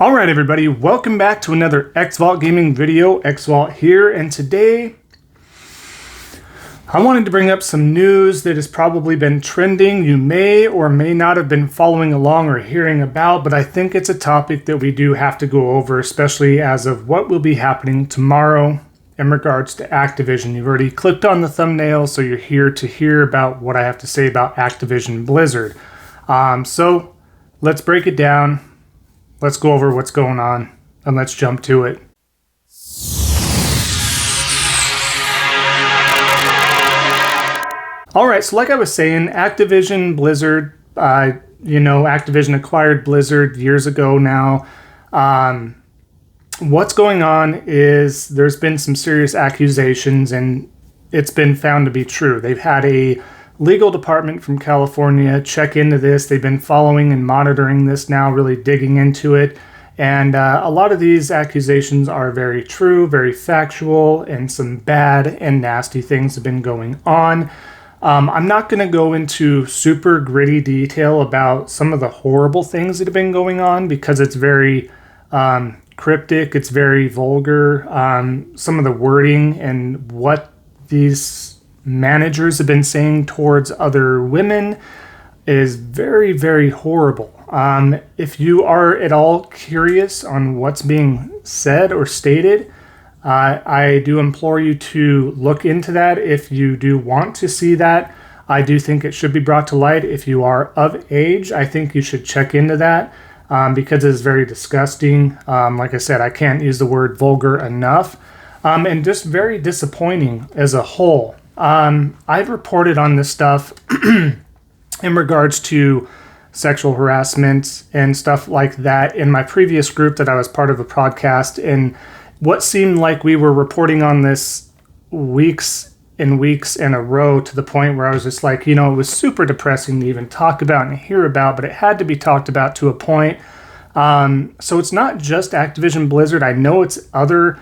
Alright everybody, welcome back to another Xvault gaming video. Xvault here, and today I wanted to bring up some news that has probably been trending. You may or may not have been following along or hearing about, but I think it's a topic that we do have to go over, especially as of what will be happening tomorrow in regards to Activision. You've already clicked on the thumbnail, so you're here to hear about what I have to say about Activision Blizzard. So let's break it down. Let's go over what's going on, and let's jump to it. Alright, so like I was saying, Activision Blizzard, Activision acquired Blizzard years ago now. What's going on is there's been some serious accusations, and it's been found to be true. They've had a legal department from California check into this. They've been following and monitoring this now, really digging into it. And a lot of these accusations are very true, very factual, and some bad and nasty things have been going on. I'm not going to go into super gritty detail about some of the horrible things that have been going on because it's very cryptic, it's very vulgar. Some of the wording and what these managers have been saying towards other women is very, very horrible. If you are at all curious on what's being said or stated, I do implore you to look into that. If you do want to see that, I do think it should be brought to light. If you are of age, I think you should check into that because it is very disgusting. Like I said, I can't use the word vulgar enough, and just very disappointing as a whole. I've reported on this stuff in regards to sexual harassment and stuff like that in my previous group that I was part of a podcast, and what seemed like we were reporting on this weeks and weeks in a row to the point where I was just like, it was super depressing to even talk about and hear about, but it had to be talked about to a point. So it's not just Activision Blizzard. I know it's other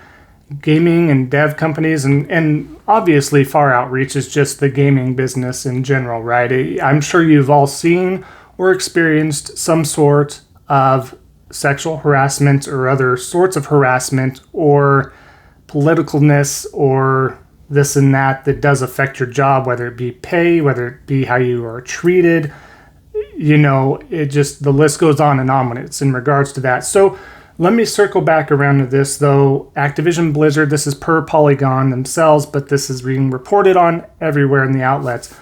gaming and dev companies, and obviously far outreach is just the gaming business in general, right? I'm sure you've all seen or experienced some sort of sexual harassment or other sorts of harassment or politicalness or this and that does affect your job, whether it be pay, whether it be how you are treated. It just, the list goes on and on when it's in regards to that. So let me circle back around to this, though. Activision Blizzard, this is per Polygon themselves, but this is being reported on everywhere in the outlets.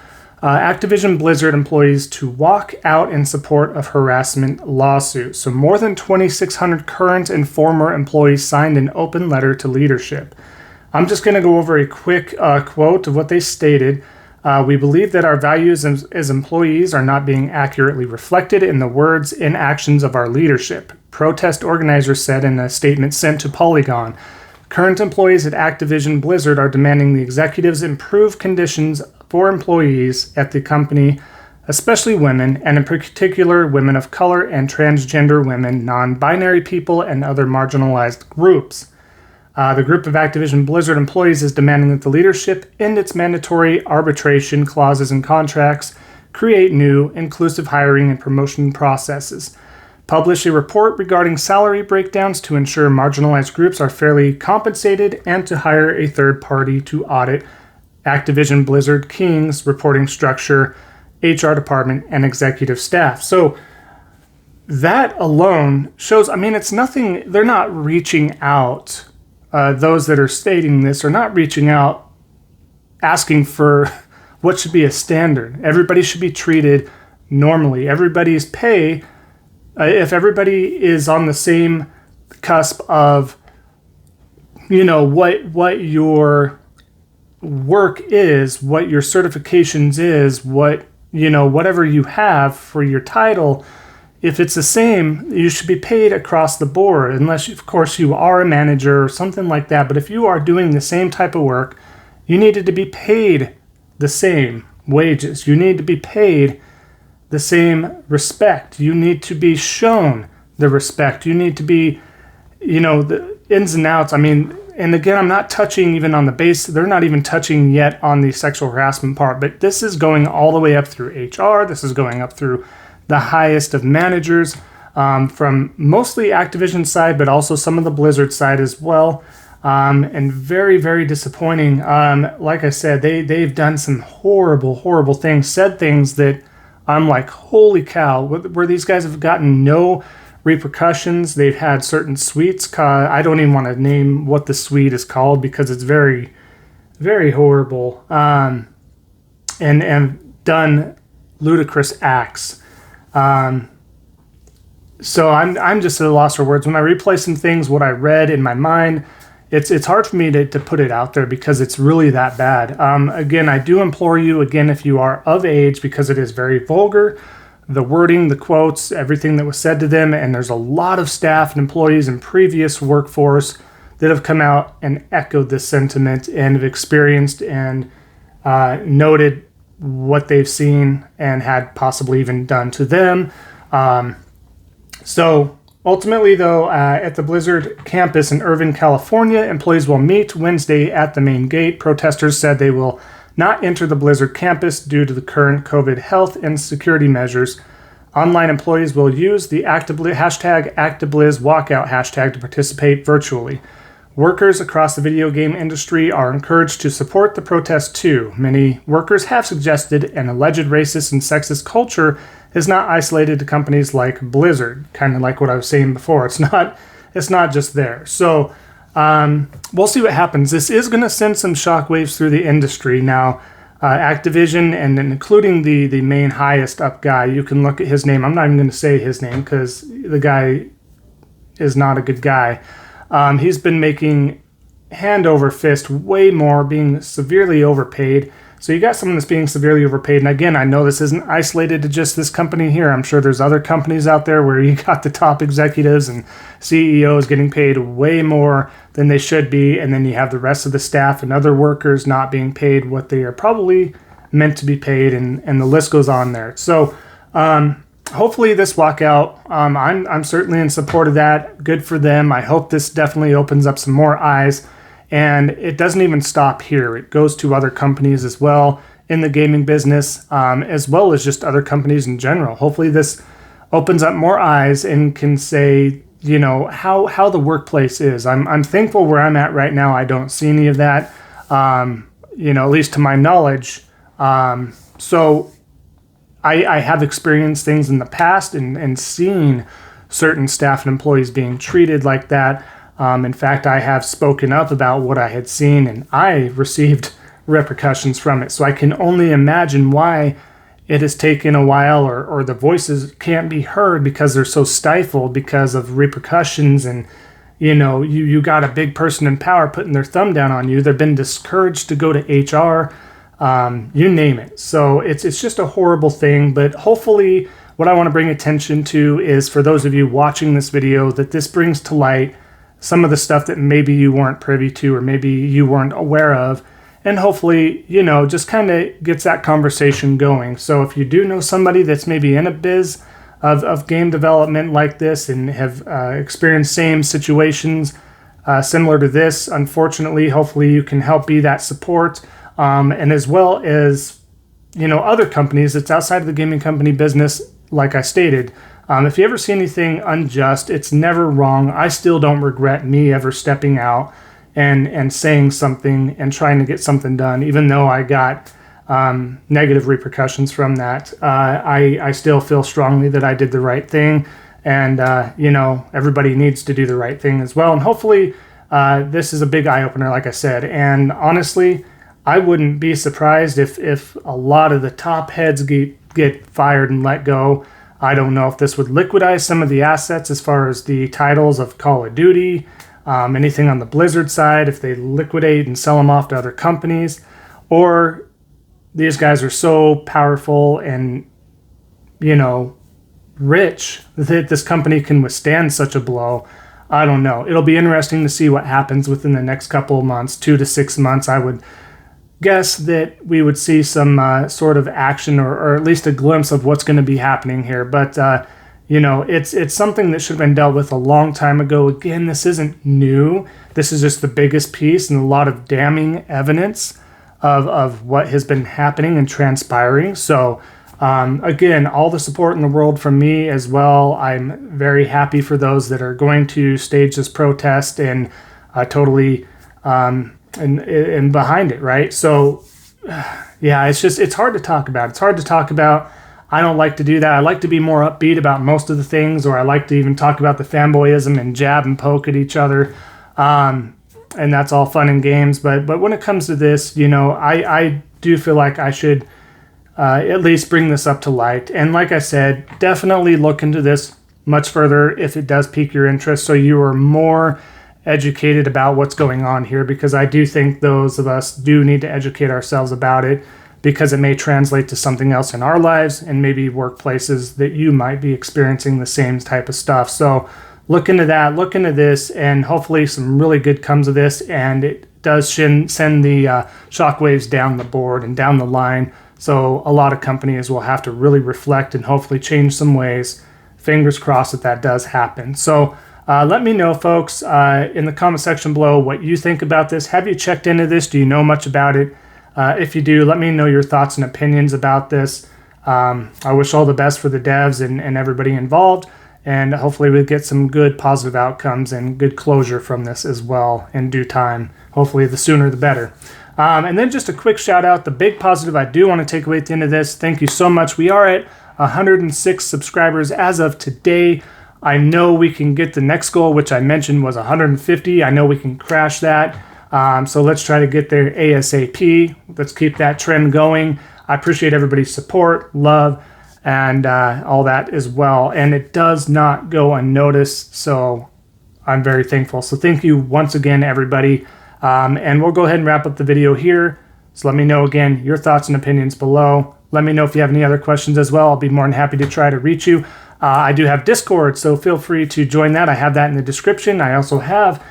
Activision Blizzard employees to walk out in support of harassment lawsuit. So more than 2,600 current and former employees signed an open letter to leadership. I'm just going to go over a quick quote of what they stated. We believe that our values as employees are not being accurately reflected in the words and actions of our leadership, protest organizers said in a statement sent to Polygon. Current employees at Activision Blizzard are demanding the executives improve conditions for employees at the company, especially women, and in particular women of color and transgender women, non-binary people, and other marginalized groups. The group of Activision Blizzard employees is demanding that the leadership end its mandatory arbitration clauses and contracts, create new, inclusive hiring and promotion processes, publish a report regarding salary breakdowns to ensure marginalized groups are fairly compensated, and to hire a third party to audit Activision Blizzard King's reporting structure, HR department, and executive staff. So that alone shows, it's nothing, they're not reaching out. Those that are stating this are not reaching out asking for what should be a standard. Everybody should be treated normally. Everybody's pay, if everybody is on the same cusp of, what your work is, what your certifications is, whatever you have for your title, if it's the same, you should be paid across the board, unless, of course, you are a manager or something like that. But if you are doing the same type of work, you needed to be paid the same wages. You need to be paid the same respect. You need to be shown the respect. You need to be, the ins and outs. And again, I'm not touching even on the base. They're not even touching yet on the sexual harassment part. But this is going all the way up through HR. This is going up through the highest of managers. from mostly Activision side, but also some of the Blizzard side as well. And very, very disappointing. Like I said, they've done some horrible things, said things that I'm like, holy cow, where these guys have gotten no repercussions. They've had certain suites. I don't even want to name what the suite is called because it's very, very horrible. And done ludicrous acts. So I'm just at a loss for words. When I replay some things, what I read in my mind, it's hard for me to put it out there because it's really that bad. Again, I do implore you, again, if you are of age, because it is very vulgar, the wording, the quotes, everything that was said to them, and there's a lot of staff and employees in previous workforce that have come out and echoed this sentiment and have experienced and noted what they've seen and had possibly even done to them. So ultimately, though, at the Blizzard campus in Irvine, California, employees will meet Wednesday at the main gate. Protesters said they will not enter the Blizzard campus due to the current COVID health and security measures. Online employees will use the hashtag ActiBlizzWalkout hashtag to participate virtually. Workers across the video game industry are encouraged to support the protest too. Many workers have suggested an alleged racist and sexist culture is not isolated to companies like Blizzard, kind of like what I was saying before. It's not just there. So we'll see what happens. This is going to send some shockwaves through the industry. Now, Activision, and including the main highest up guy, you can look at his name. I'm not even going to say his name because the guy is not a good guy. He's been making hand over fist way more, being severely overpaid. So you got someone that's being severely overpaid. And again, I know this isn't isolated to just this company here. I'm sure there's other companies out there where you got the top executives and CEOs getting paid way more than they should be. And then you have the rest of the staff and other workers not being paid what they are probably meant to be paid. And the list goes on there. So hopefully this walkout, I'm certainly in support of that. Good for them. I hope this definitely opens up some more eyes. And it doesn't even stop here. It goes to other companies as well in the gaming business, as well as just other companies in general. Hopefully this opens up more eyes and can say, you know, how the workplace is. I'm thankful where I'm at right now. I don't see any of that, at least to my knowledge. So I have experienced things in the past and seen certain staff and employees being treated like that. In fact, I have spoken up about what I had seen, and I received repercussions from it. So I can only imagine why it has taken a while, or the voices can't be heard because they're so stifled because of repercussions. And, you got a big person in power putting their thumb down on you. They've been discouraged to go to HR, you name it. So it's just a horrible thing. But hopefully what I want to bring attention to is, for those of you watching this video, that this brings to light some of the stuff that maybe you weren't privy to or maybe you weren't aware of. And hopefully, just kind of gets that conversation going. So if you do know somebody that's maybe in a biz of game development like this and have experienced same situations similar to this, unfortunately, hopefully you can help be that support. And as well as, other companies that's outside of the gaming company business, like I stated. If you ever see anything unjust, it's never wrong. I still don't regret me ever stepping out and saying something and trying to get something done, even though I got negative repercussions from that. I still feel strongly that I did the right thing, and everybody needs to do the right thing as well. And hopefully this is a big eye-opener, like I said. And honestly, I wouldn't be surprised if a lot of the top heads get fired and let go. I don't know if this would liquidize some of the assets as far as the titles of Call of Duty, anything on the Blizzard side, if they liquidate and sell them off to other companies, or these guys are so powerful and, rich that this company can withstand such a blow. I don't know. It'll be interesting to see what happens within the next couple of months, 2 to 6 months. I would guess that we would see some sort of action or at least a glimpse of what's going to be happening here. But, it's something that should have been dealt with a long time ago. Again, this isn't new. This is just the biggest piece and a lot of damning evidence of what has been happening and transpiring. So Again, all the support in the world from me as well. I'm very happy for those that are going to stage this protest and totally and behind it, right? So, yeah, it's hard to talk about. It's hard to talk about. I don't like to do that. I like to be more upbeat about most of the things, or I like to even talk about the fanboyism and jab and poke at each other. And that's all fun and games. But when it comes to this, I do feel like I should at least bring this up to light. And like I said, definitely look into this much further if it does pique your interest, so you are more educated about what's going on here, because I do think those of us do need to educate ourselves about it, because it may translate to something else in our lives and maybe workplaces that you might be experiencing the same type of stuff. So look into that, look into this, and hopefully some really good comes of this, and it does send the shockwaves down the board and down the line. So a lot of companies will have to really reflect and hopefully change some ways. Fingers crossed that does happen. So let me know, folks, in the comment section below what you think about this. Have you checked into this? Do you know much about it? If you do, let me know your thoughts and opinions about this. I wish all the best for the devs and everybody involved, and hopefully we'll get some good positive outcomes and good closure from this as well in due time. Hopefully the sooner the better. And then just a quick shout out, the big positive I do want to take away at the end of this. Thank you so much. We are at 106 subscribers as of today. I know we can get the next goal, which I mentioned was 150. I know we can crash that. So let's try to get there ASAP. Let's keep that trend going. I appreciate everybody's support, love, and all that as well. And it does not go unnoticed, so I'm very thankful. So thank you once again, everybody. And we'll go ahead and wrap up the video here. So let me know again your thoughts and opinions below. Let me know if you have any other questions as well. I'll be more than happy to try to reach you. I do have Discord, so feel free to join that. I have that in the description. I also have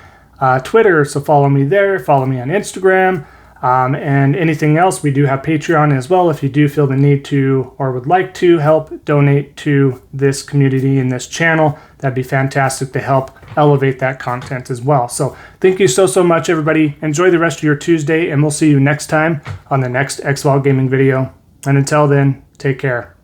Twitter, so follow me there. Follow me on Instagram. And anything else, we do have Patreon as well if you do feel the need to or would like to help donate to this community and this channel. That'd be fantastic to help elevate that content as well. So thank you so much, everybody. Enjoy the rest of your Tuesday, and we'll see you next time on the next Xvault gaming video. And until then, take care.